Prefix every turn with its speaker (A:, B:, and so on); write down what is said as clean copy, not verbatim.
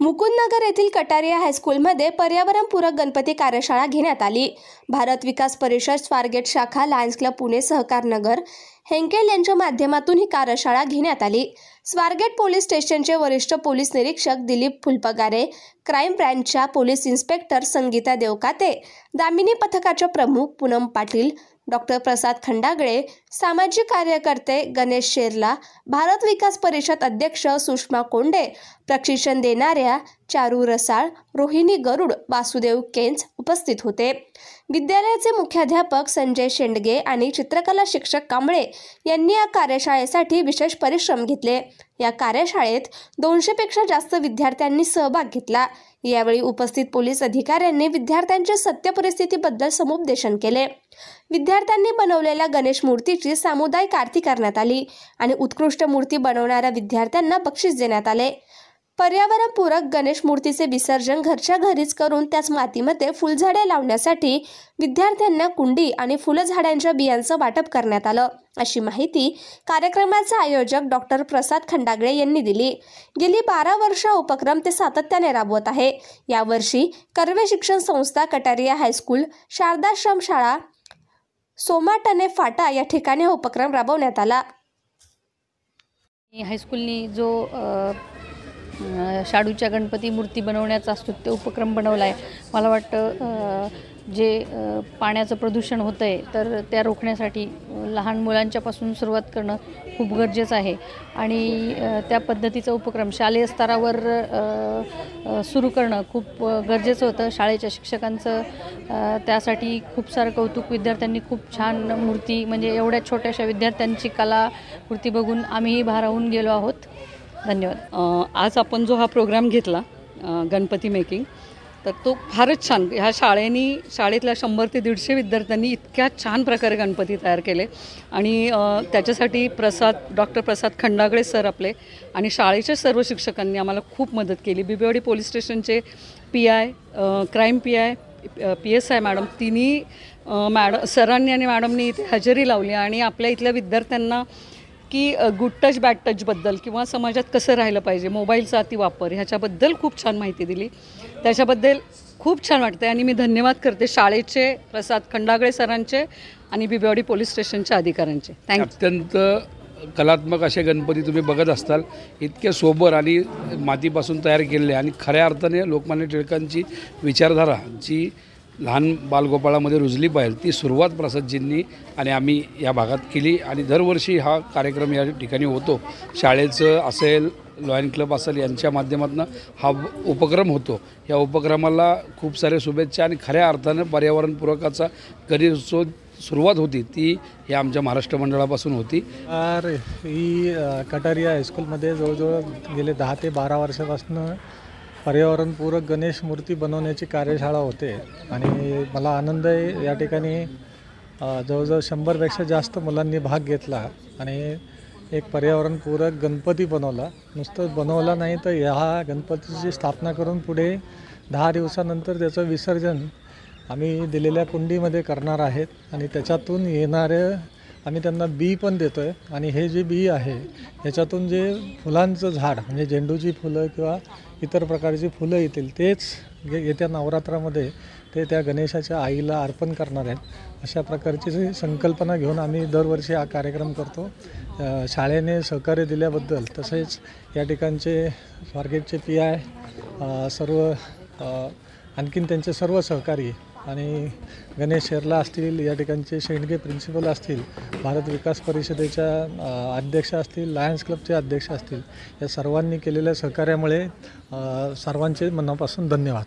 A: मुकुंदनगर येथील कटारिया हायस्कूलमध्ये पर्यावरणपूरक गणपती कार्यशाळा घेण्यात आली। भारत विकास परिषद स्वारगेट शाखा Lions club Pune Sahakar Nagar Hankel यांच्या माध्यमातून ही कार्यशाळा घेण्यात आली। स्वारगेट पोलीस स्टेशनचे वरिष्ठ पोलीस निरीक्षक दिलीप फुलपगारे, क्राइम ब्रांचच्या पोलीस इन्स्पेक्टर संगीता देवकाते, दामिनी पथकाचे प्रमुख पूनम पाटील, डॉक्टर प्रसाद खंडागळे, सामाजिक कार्यकर्ते गणेश शेरला, भारत विकास परिषद अध्यक्ष सुषमा कोंडे, प्रशिक्षण देणाऱ्या चारू रसाळ, रोहिणी गरुड, वासुदेव केंज उपस्थित होते। विद्यालयाचे मुख्याध्यापक संजय शेंडगे आणि चित्रकला शिक्षक कांबळे यांनी या कार्यशाळेसाठी विशेष परिश्रम घेतले। या कार्यशाळेत 200 पेक्षा जास्त विद्यार्थ्यांनी सहभाग घेतला। यावेळी उपस्थित पोलीस अधिकाऱ्यांनी विद्यार्थ्यांच्या सत्य परिस्थितीबद्दल समुपदेशन केले। विद्यार्थ्यांनी बनवलेल्या गणेश मूर्तीची सामुदायिक आरती करण्यात आली आणि उत्कृष्ट मूर्ती बनवणाऱ्या विद्यार्थ्यांना बक्षीस देण्यात आले। पर्यावरणपूरक गणेश मूर्तीचे विसर्जन घरच्या घरीच करून त्याच मातीमध्ये फुलझाडे लावण्यासाठी विद्यार्थ्यांना कुंडी आणि फुलझाडांच्या बियांचं वाटप करण्यात आलं, अशी माहिती कार्यक्रमाचे आयोजक डॉक्टर प्रसाद खंडागळे यांनी दिली। गेली 12 वर्ष उपक्रम ते सातत्याने राबवत आहे। यावर्षी कर्वे शिक्षण संस्था, कटारिया हायस्कूल, शारदाश्रम शाळा, सोमाटणे फाटा या ठिकाणी हा उपक्रम राबवण्यात आला।
B: हायस्कूलनी जो शाडूच्या गणपती मूर्ती बनवण्याचा स्तुत्य उपक्रम बनवला आहे। मला वाटतं जे पाण्याचं प्रदूषण होतं आहे तर त्या रोखण्यासाठी लहान मुलांच्यापासून सुरुवात करणं खूप गरजेचं आहे आणि त्या पद्धतीचा उपक्रम शालेय स्तरावर सुरू करणं खूप गरजेचं होतं। शाळेच्या शिक्षकांचं त्यासाठी खूप सारं कौतुक। विद्यार्थ्यांनी खूप छान मूर्ती, म्हणजे एवढ्या छोट्याशा विद्यार्थ्यांची कलाकृती बघून आम्हीही भारावून गेलो आहोत। धन्यवाद।
C: आज आपण जो हा प्रोग्राम घेतला गणपती मेकिंग, तर तो फारच छान। ह्या शाळेतल्या 100 ते 150 विद्यार्थ्यांनी इतक्या छान प्रकारे गणपती तयार केले आणि त्याच्यासाठी डॉक्टर प्रसाद खंडागळे सर आपले आणि शाळेच्या सर्व शिक्षकांनी आम्हाला खूप मदत केली। बिबवेवाडी पोलीस स्टेशनचे PI, crime PI, PSI madam, तिन्ही सरांनी आणि मॅडमनी इथे हजेरी लावली आणि आपल्या इथल्या विद्यार्थ्यांना की गुड टच बॅड टचबद्दल किंवा समाजात कसं राहिलं पाहिजे, मोबाईलचा अतिवापर ह्याच्याबद्दल खूप छान माहिती दिली। त्याच्याबद्दल खूप छान वाटते आणि मी धन्यवाद करते शाळेचे, प्रसाद खंडागळे सरांचे आणि बिबवेवाडी पोलीस स्टेशनच्या अधिकाऱ्यांचे। थँक्यू।
D: अत्यंत कलात्मक असे गणपती तुम्ही बघत असताल, इतके सोबर आणि मातीपासून तयार केलेले आणि खऱ्या अर्थाने लोकमान्य टिळकांची विचारधारा जी लहान बालगोपाळामध्ये रुजली पाहिजे ती सुरुवात प्रसादजींनी आणि आम्ही या भागात केली आणि दरवर्षी हा कार्यक्रम या ठिकाणी होतो। शाळेचं असेल, लॉयन क्लब असेल, यांच्या माध्यमातून हा उपक्रम होतो। या उपक्रमाला खूप सारे शुभेच्छा आणि खऱ्या अर्थानं पर्यावरणपूरकाचा कधी सुरुवात होती ती या आमच्या महाराष्ट्र मंडळापासून होती।
E: ही कटारिया हायस्कूलमध्ये जवळजवळ गेले 10 ते 12 वर्षापासून पर्यावरणपूरक गणेश मूर्ती बनवण्याची कार्यशाळा होते आणि मला आनंद आहे। या ठिकाणी जवळजवळ 100पेक्षा जास्त मुलांनी भाग घेतला आणि एक पर्यावरणपूरक गणपती बनवला। नुसतं बनवला नाही तर ह्या गणपतीची स्थापना करून पुढे 10 दिवसानंतर त्याचं विसर्जन आम्ही दिलेल्या कुंडीमध्ये करणार आहेत आणि त्याच्यातून येणारे आम्ही त्यांना बी पण देतो आहे आणि हे जे बी आहे ह्याच्यातून जे फुलांचं झाड, म्हणजे झेंडूची फुलं किंवा इतर प्रकारची फुलं येतील तेच येत्या नवरात्रामध्ये ते त्या गणेशाच्या आईला अर्पण करणार आहेत। अशा प्रकारची संकल्पना घेऊन आम्ही दरवर्षी हा कार्यक्रम करतो। शाळेने सहकार्य दिल्याबद्दल, तसेच या ठिकाणचे स्वारगेटचे PI, सर्व आणखीन त्यांचे सर्व सहकारी आणि गणेश शेरला असतील, या ठिकाणचे शेंडगे प्रिन्सिपल असतील, भारत विकास परिषदेच्या अध्यक्ष असतील, लायन्स क्लबचे अध्यक्ष असतील, या सर्वांनी केलेल्या सहकार्यामुळे सर्वांचे मनापासून धन्यवाद।